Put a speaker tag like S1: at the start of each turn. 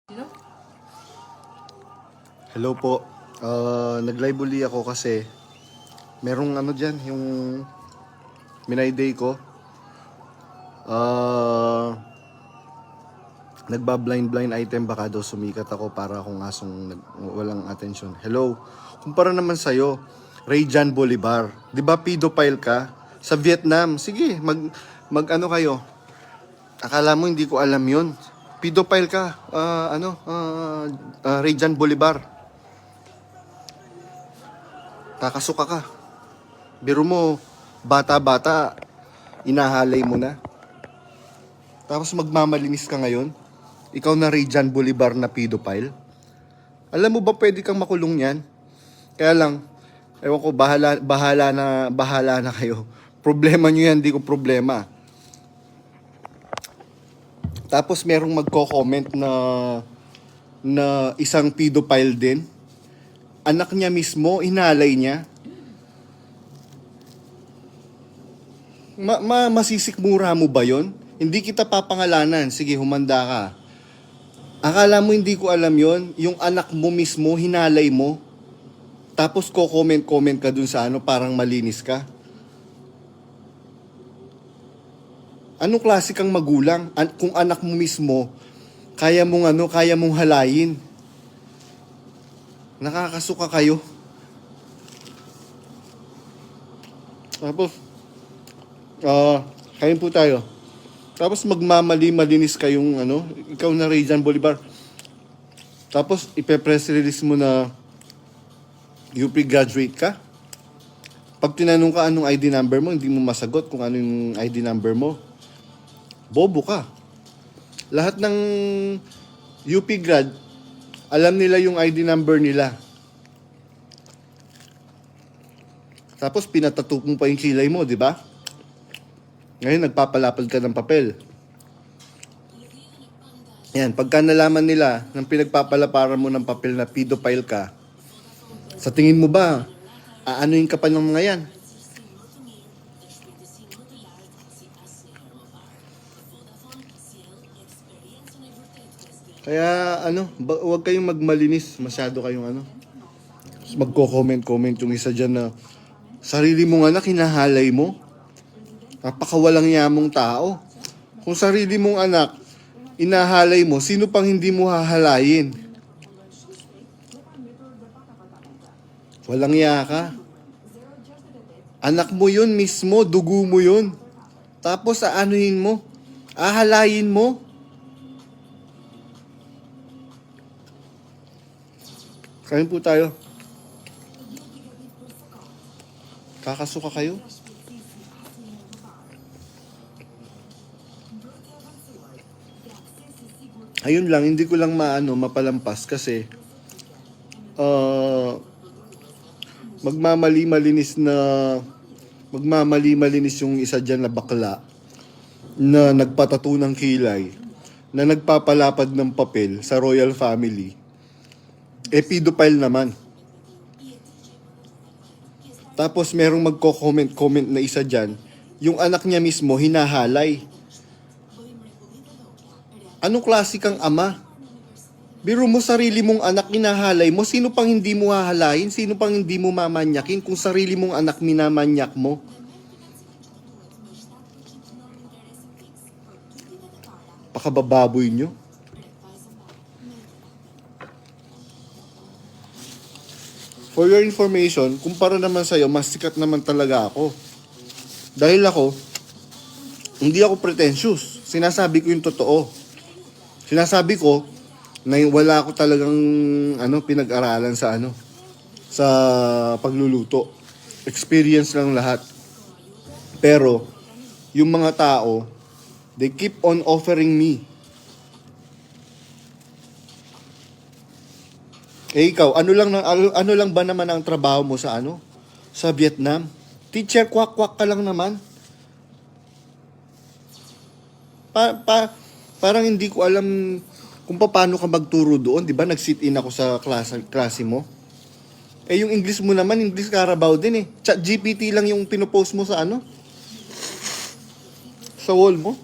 S1: Sino?
S2: Hello po. Nag-live uli ako kasi merong ano dyan, yung minayday ko. Nagba-blind item, baka daw sumikat ako para akong asong walang atensyon. Hello. Kumpara naman sa'yo, Ray Jan Bolivar. Di ba pedophile ka? Sa Vietnam. Sige, mag ano kayo. Akala mo hindi ko alam yun. Pedophile ka. Ray Jan Bolivar. Kakasuka ka. Biro mo, bata-bata, inahalay mo na. Tapos magmamalinis ka ngayon. Ikaw na Ray Jan Bolivar na pedophile. Alam mo ba pwede kang makulong yan? Kaya lang, ewan ko, bahala na kayo. Problema nyo yan, di ko problema. Tapos merong magko-comment na isang pedophile din. Anak niya mismo, inalay niya. Masisikmura mo ba yon? Hindi kita papangalanan. Sige, humanda ka. Akala mo hindi ko alam yon? Yung anak mo mismo, hinalay mo. Tapos comment ka dun sa parang malinis ka. Anong klase kang magulang? Kung anak mo mismo, kaya mong halayin. Nakakasuka kayo. Tapos, kain po tayo. Tapos magmamali-malinis kayong ikaw na Ray Jan Bolivar. Tapos ipe-press release mo na UP graduate ka. Pag tinanong ka anong ID number mo, hindi mo masagot kung ano yung ID number mo. Bobo ka. Lahat ng UP grad, alam nila yung ID number nila. Tapos pinatatuk mo pa yung kilay mo, di ba? Ngayon nagpapalapad ka ng papel. Yan, pagka nalaman nila ng pinagpapalaparan mo ng papel na pedophile ka, sa tingin mo ba, aanuin ka pa ng mga yan? Kaya huwag kayong magmalinis, masyado kayong magko-comment yung isa dyan na sarili mong anak, hinahalay mo. Napakawalang yamong tao. Kung sarili mong anak, inahalay mo, sino pang hindi mo hahalayin? Walang ya ka. Anak mo yun mismo, dugo mo yun. Tapos aanuhin mo, ahalayin mo. Kain po tayo. Kakasuka kayo. Ayun lang, hindi ko lang mapalampas kasi magmamali-malinis yung isa dyan na bakla na nagpatato ng kilay, na nagpapalapad ng papel sa royal family. Pedophile naman. Tapos merong magko-comment na isa dyan, yung anak niya mismo hinahalay. Anong klase kang ama? Biro mo sarili mong anak hinahalay mo, sino pang hindi mo hahalayin? Sino pang hindi mo mamanyakin kung sarili mong anak minamanyak mo? Pakabababoy nyo. For your information, kumpara naman sa'yo, mas sikat naman talaga ako. Dahil ako, hindi ako pretentious. Sinasabi ko yung totoo. Sinasabi ko na wala ako talagang pinag-aralan sa sa pagluluto. Experience lang lahat. Pero yung mga tao, they keep on offering me. Ikaw, ano lang ba naman ang trabaho mo sa sa Vietnam? Teacher, kwak-kwak ka lang naman. Parang hindi ko alam kung paano ka magturo doon, 'di ba? Nag-sit-in ako sa klase mo. Yung English mo naman, English Carabao din eh. ChatGPT lang yung pinopost mo sa sa wall mo.